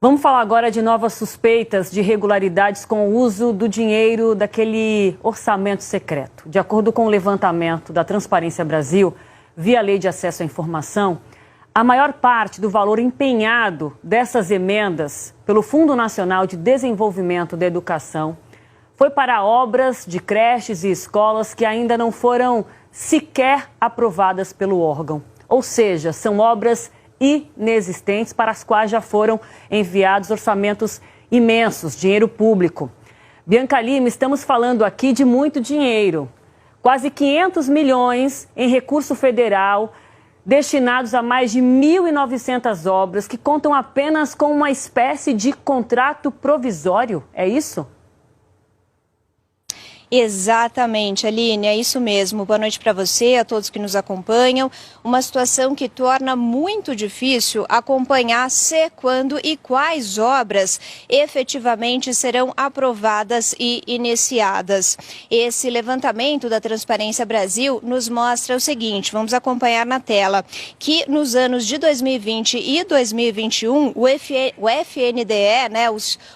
Vamos falar agora de novas suspeitas de irregularidades com o uso do dinheiro daquele orçamento secreto. De acordo com o levantamento da Transparência Brasil, via Lei de Acesso à Informação, a maior parte do valor empenhado dessas emendas pelo Fundo Nacional de Desenvolvimento da Educação foi para obras de creches e escolas que ainda não foram sequer aprovadas pelo órgão. Ou seja, são obras inexistentes para as quais já foram enviados orçamentos imensos, dinheiro público. Bianca Lima, estamos falando aqui de muito dinheiro. Quase 500 milhões em recurso federal destinados a mais de 1.900 obras que contam apenas com uma espécie de contrato provisório. É isso? Exatamente, Aline, é isso mesmo. Boa noite para você, a todos que nos acompanham. Uma situação que torna muito difícil acompanhar se, quando e quais obras efetivamente serão aprovadas e iniciadas. Esse levantamento da Transparência Brasil nos mostra o seguinte, vamos acompanhar na tela, que nos anos de 2020 e 2021, o FNDE,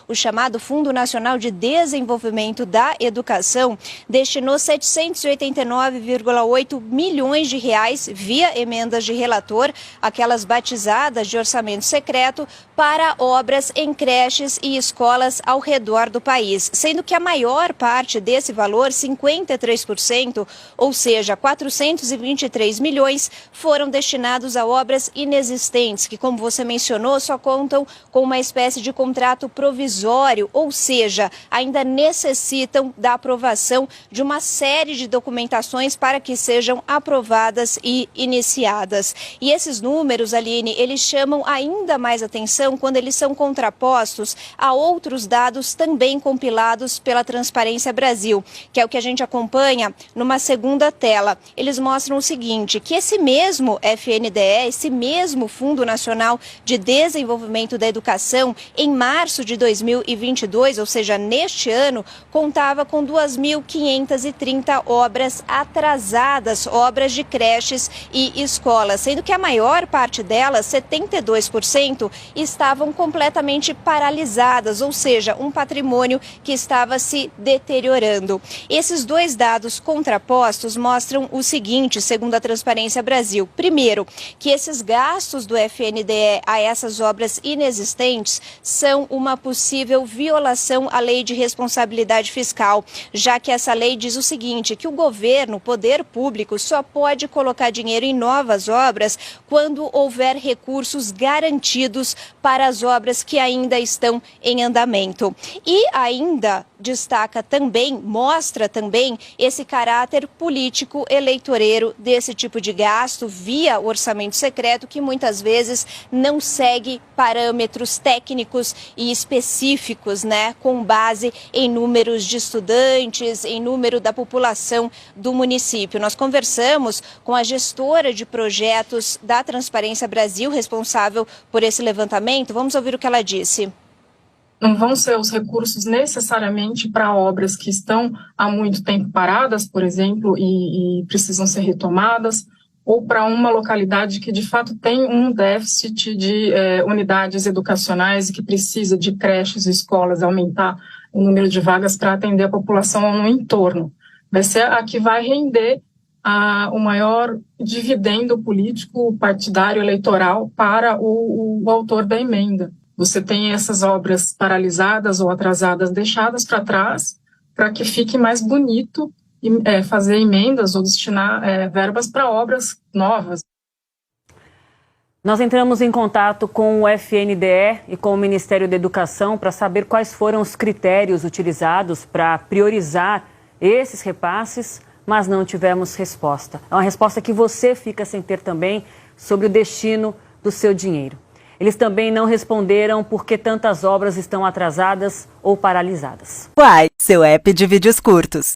o chamado Fundo Nacional de Desenvolvimento da Educação, destinou 789,8 milhões de reais via emendas de relator, aquelas batizadas de orçamento secreto, para obras em creches e escolas ao redor do país, sendo que a maior parte desse valor, 53%, ou seja, 423 milhões, foram destinados a obras inexistentes, que, como você mencionou, só contam com uma espécie de contrato provisório, ou seja, ainda necessitam da aprovação de uma série de documentações para que sejam aprovadas e iniciadas. E esses números, Aline, eles chamam ainda mais atenção quando eles são contrapostos a outros dados também compilados pela Transparência Brasil, que é o que a gente acompanha numa segunda tela. Eles mostram o seguinte, que esse mesmo FNDE, esse mesmo Fundo Nacional de Desenvolvimento da Educação, em março de 2022, ou seja, neste ano, contava com 2.530 obras atrasadas, obras de creches e escolas, sendo que a maior parte delas, 72%, estavam completamente paralisadas, ou seja, um patrimônio que estava se deteriorando. Esses dois dados contrapostos mostram o seguinte, segundo a Transparência Brasil. Primeiro, que esses gastos do FNDE a essas obras inexistentes são uma possível violação à Lei de Responsabilidade Fiscal, já que essa lei diz o seguinte, que o governo, o poder público, só pode colocar dinheiro em novas obras quando houver recursos garantidos para as obras que ainda estão em andamento. E ainda destaca também, mostra também esse caráter político eleitoreiro desse tipo de gasto via orçamento secreto, que muitas vezes não segue parâmetros técnicos e específicos, com base em números de estudantes, em número da população do município. Nós conversamos com a gestora de projetos da Transparência Brasil, responsável por esse levantamento. Vamos ouvir o que ela disse. Não vão ser os recursos necessariamente para obras que estão há muito tempo paradas, por exemplo, e precisam ser retomadas, ou para uma localidade que de fato tem um déficit de unidades educacionais e que precisa de creches e escolas, aumentar o número de vagas para atender a população no entorno. Vai ser a que vai render o maior dividendo político, partidário, eleitoral para o autor da emenda. Você tem essas obras paralisadas ou atrasadas deixadas para trás para que fique mais bonito fazer emendas ou destinar verbas para obras novas. Nós entramos em contato com o FNDE e com o Ministério da Educação para saber quais foram os critérios utilizados para priorizar esses repasses, mas não tivemos resposta. É uma resposta que você fica sem ter também sobre o destino do seu dinheiro. Eles também não responderam por que tantas obras estão atrasadas ou paralisadas. Quai, seu app de vídeos curtos.